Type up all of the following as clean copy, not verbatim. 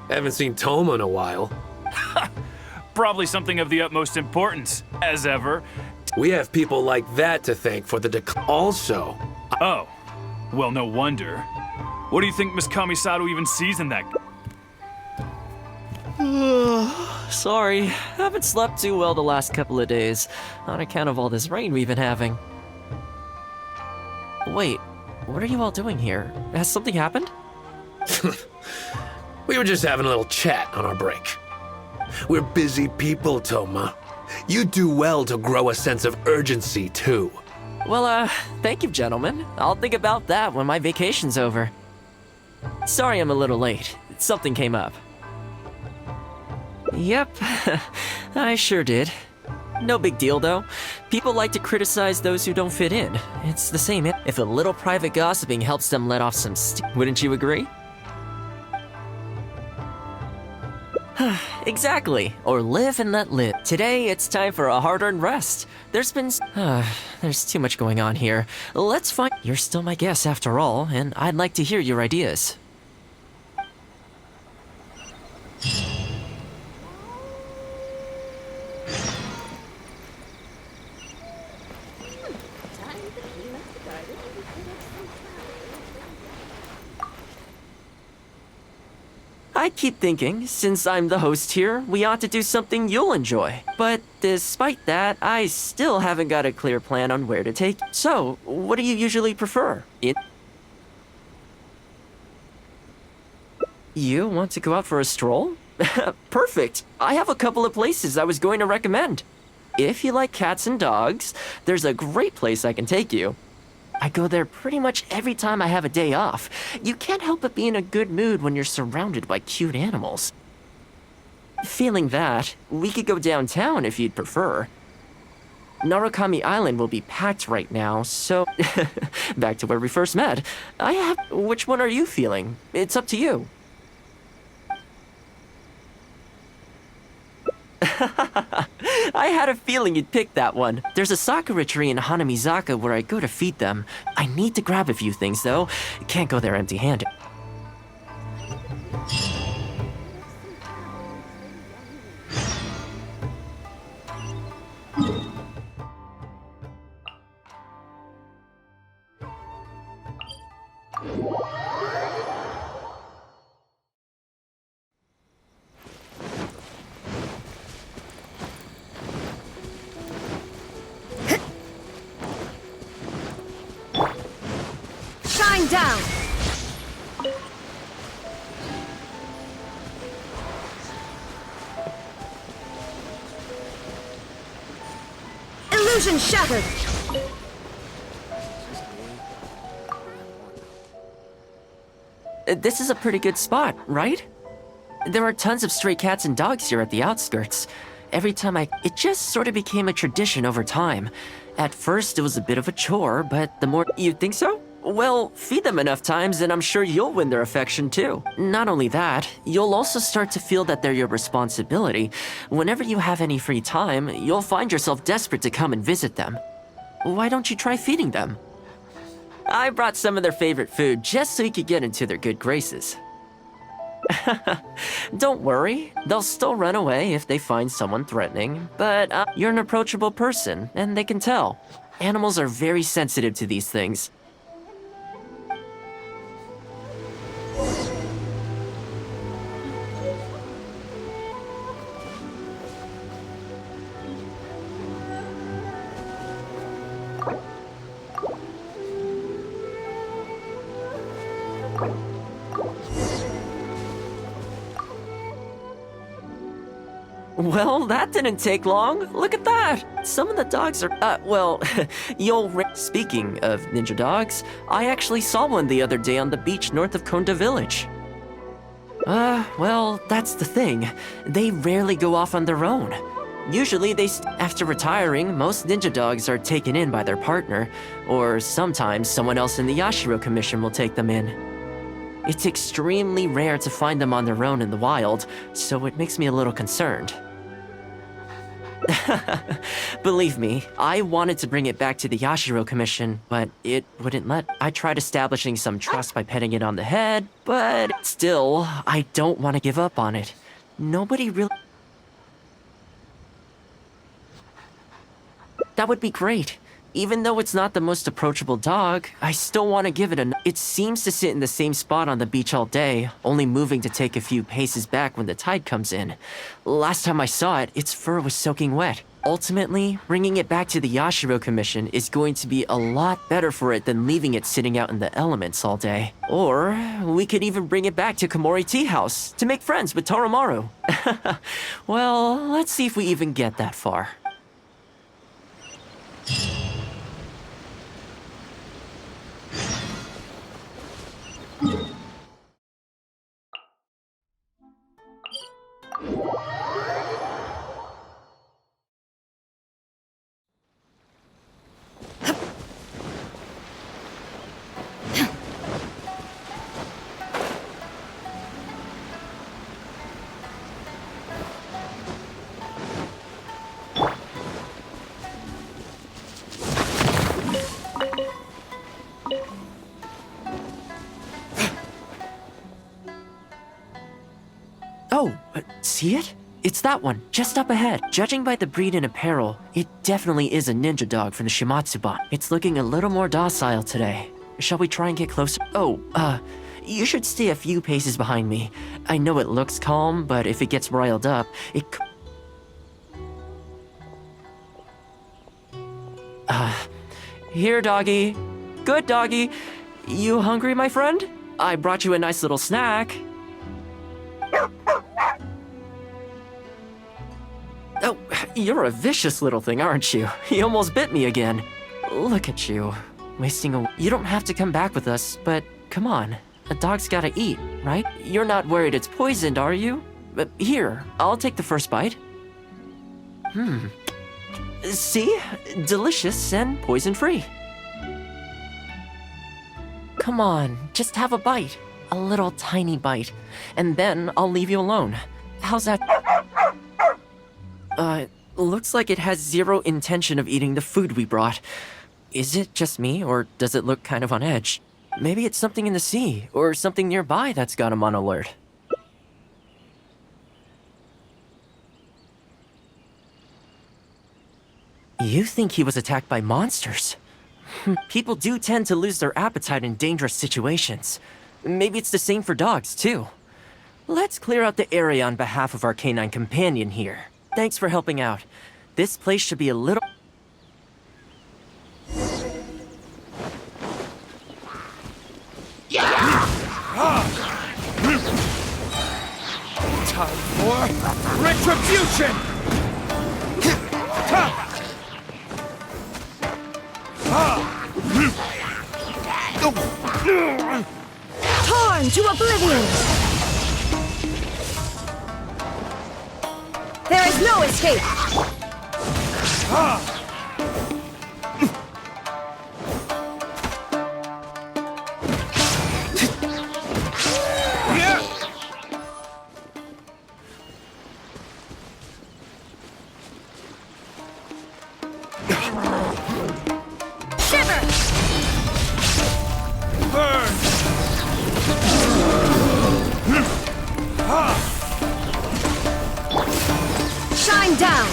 Haven't seen Thoma in a while. Probably something of the utmost importance, as ever. We have people like that to thank for the Also, Oh, well, no wonder. What do you think Miss Kamisato even sees in that? Sorry, haven't slept too well the last couple of days, on account of all this rain we've been having. Wait, what are you all doing here? Has something happened? we were just having a little chat on our break. We're busy people, Thoma. You do well to grow a sense of urgency, too. Well, thank you, gentlemen. I'll think about that when my vacation's over. Sorry I'm a little late. Something came up. Yep, I sure did. No big deal, though. People like to criticize those who don't fit in. It's the same if a little private gossiping helps them let off some wouldn't you agree? Exactly. Or live and let live. Today, it's time for a hard-earned rest. There's too much going on here. Let's find... You're still my guest after all, and I'd like to hear your ideas. I keep thinking, since I'm the host here, we ought to do something you'll enjoy. But despite that, I still haven't got a clear plan on where to take. So, what do you usually prefer? You want to go out for a stroll? Perfect. I have a couple of places I was going to recommend. If you like cats and dogs, there's a great place I can take you. I go there pretty much every time I have a day off. You can't help but be in a good mood when you're surrounded by cute animals. Feeling that, we could go downtown if you'd prefer. Narukami Island will be packed right now, so... Back to where we first met. Which one are you feeling? It's up to you. I had a feeling you'd pick that one. There's a sakura tree in Hanamizaka where I go to feed them. I need to grab a few things, though. Can't go there empty-handed. Down. Illusion shattered. This is a pretty good spot, right? There are tons of stray cats and dogs here at the outskirts. Every time it just sort of became a tradition over time. At first, it was a bit of a chore, but the more... You think so? Well, feed them enough times and I'm sure you'll win their affection too. Not only that, you'll also start to feel that they're your responsibility. Whenever you have any free time, you'll find yourself desperate to come and visit them. Why don't you try feeding them? I brought some of their favorite food just so you could get into their good graces. Don't worry, they'll still run away if they find someone threatening, but you're an approachable person and they can tell. Animals are very sensitive to these things. Well, that didn't take long. Look at that. Some of the dogs are, Speaking of ninja dogs, I actually saw one the other day on the beach north of Konda Village. Well, that's the thing. They rarely go off on their own. Usually after retiring, most ninja dogs are taken in by their partner, or sometimes someone else in the Yashiro Commission will take them in. It's extremely rare to find them on their own in the wild, so it makes me a little concerned. Believe me, I wanted to bring it back to the Yashiro Commission, but it wouldn't let. I tried establishing some trust by petting it on the head, but still, I don't want to give up on it. Nobody really... That would be great. Even though it's not the most approachable dog, I still want to give it a... It seems to sit in the same spot on the beach all day, only moving to take a few paces back when the tide comes in. Last time I saw it, its fur was soaking wet. Ultimately, bringing it back to the Yashiro Commission is going to be a lot better for it than leaving it sitting out in the elements all day. Or, we could even bring it back to Komori Tea House to make friends with Toromaru. Well, let's see if we even get that far. Oh, see it? It's that one, just up ahead. Judging by the breed and apparel, it definitely is a ninja dog from the Shimatsuban. It's looking a little more docile today. Shall we try and get closer? Oh, you should stay a few paces behind me. I know it looks calm, but if it gets riled up, it here, doggy. Good doggy. You hungry, my friend? I brought you a nice little snack. Oh, you're a vicious little thing, aren't you? You almost bit me again. Look at you, wasting a... You don't have to come back with us, but come on. A dog's gotta eat, right? You're not worried it's poisoned, are you? Here, I'll take the first bite. See? Delicious and poison-free. Come on, just have a bite. A little tiny bite. And then I'll leave you alone. How's that? Looks like it has zero intention of eating the food we brought. Is it just me, or does it look kind of on edge? Maybe it's something in the sea, or something nearby that's got him on alert. You think he was attacked by monsters? People do tend to lose their appetite in dangerous situations. Maybe it's the same for dogs, too. Let's clear out the area on behalf of our canine companion here. Thanks for helping out. This place should be a little... Time for retribution! Torn to oblivion! There is no escape! Shiver! Burn! Shine down!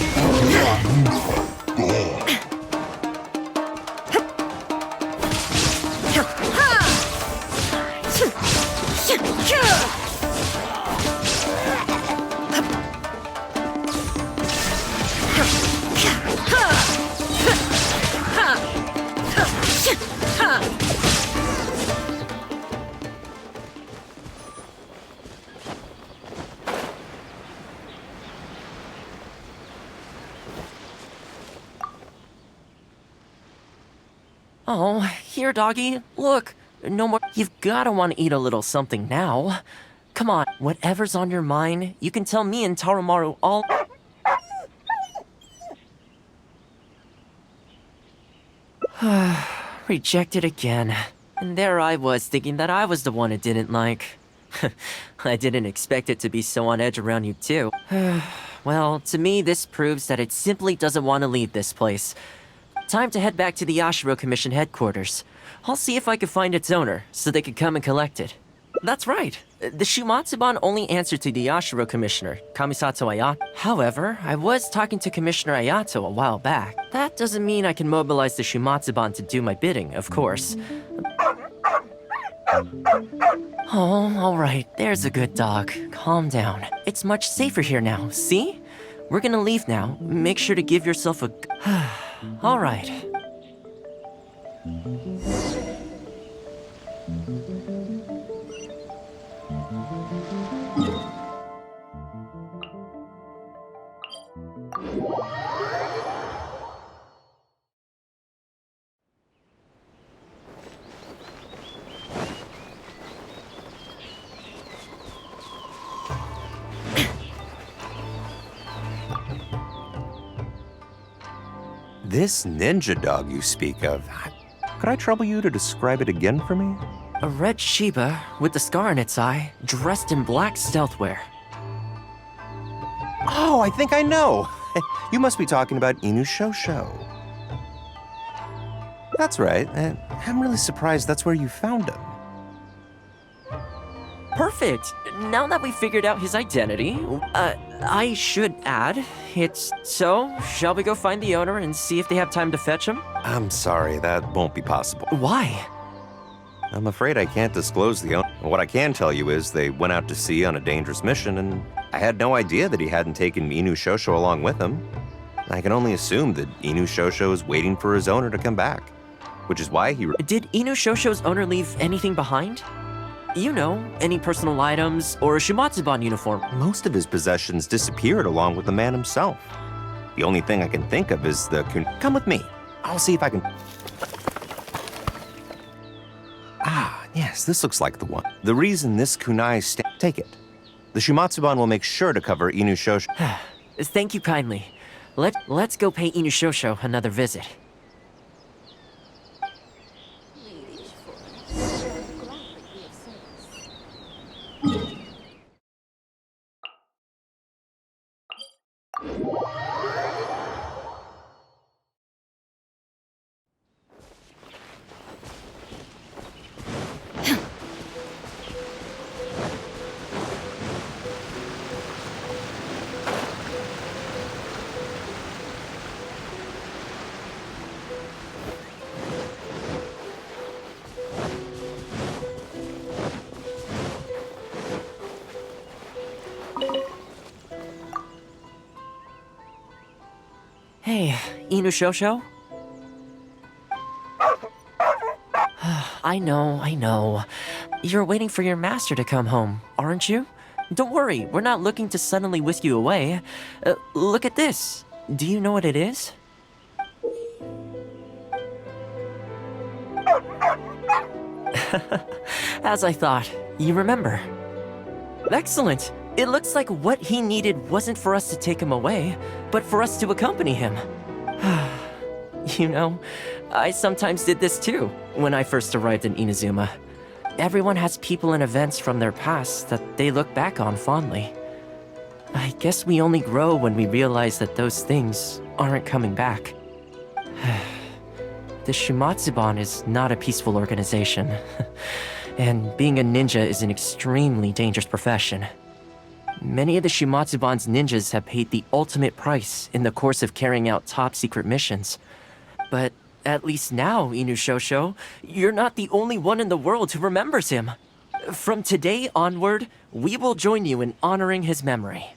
Oh, here, doggy. Look. No more. You've gotta want to eat a little something now. Come on, whatever's on your mind, you can tell me and Toromaru all... Rejected again. And there I was thinking that I was the one it didn't like. I didn't expect it to be so on edge around you too. Well, to me this proves that it simply doesn't want to leave this place. Time to head back to the Yashiro Commission headquarters. I'll see if I can find its owner, so they could come and collect it. That's right. The Shumatsuban only answer to the Yashiro Commissioner, Kamisato Ayato. However, I was talking to Commissioner Ayato a while back. That doesn't mean I can mobilize the Shumatsuban to do my bidding, of course. Oh, alright. There's a good dog. Calm down. It's much safer here now, see? We're gonna leave now. Make sure to give yourself a... Alright. This ninja dog you speak of, could I trouble you to describe it again for me? A red Shiba with the scar in its eye, dressed in black stealth wear. Oh, I think I know. You must be talking about Inu Shosho. That's right. I'm really surprised that's where you found him. Perfect! Now that we figured out his identity, I should add, it's so, shall we go find the owner and see if they have time to fetch him? I'm sorry, that won't be possible. Why? I'm afraid I can't disclose the owner. What I can tell you is they went out to sea on a dangerous mission, and I had no idea that he hadn't taken Inu Shosho along with him. I can only assume that Inu Shosho is waiting for his owner to come back, which is why he... Did Inu Shosho's owner leave anything behind? You know, any personal items or a Shumatsuban uniform. Most of his possessions disappeared along with the man himself. The only thing I can think of is the Come with me. I'll see if I can... Ah, yes, this looks like the one. The reason this kunai Take it. The Shumatsuban will make sure to cover Inu Shosho. Thank you kindly. Let's go pay Inu Shosho another visit. Hey, Inu Shosho? I know. You're waiting for your master to come home, aren't you? Don't worry, we're not looking to suddenly whisk you away. Look at this. Do you know what it is? As I thought, you remember. Excellent! It looks like what he needed wasn't for us to take him away, but for us to accompany him. You know, I sometimes did this too, when I first arrived in Inazuma. Everyone has people and events from their past that they look back on fondly. I guess we only grow when we realize that those things aren't coming back. The Shumatsuban is not a peaceful organization, and being a ninja is an extremely dangerous profession. Many of the Shumatsuban's ninjas have paid the ultimate price in the course of carrying out top-secret missions. But at least now, Inu Shosho, you're not the only one in the world who remembers him. From today onward, we will join you in honoring his memory.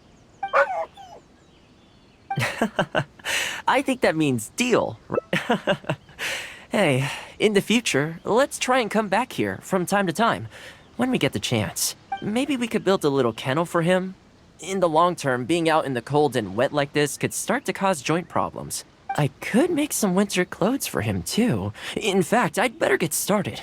I think that means deal. Hey, in the future, let's try and come back here from time to time, when we get the chance. Maybe we could build a little kennel for him. In the long term, being out in the cold and wet like this could start to cause joint problems. I could make some winter clothes for him too. In fact, I'd better get started.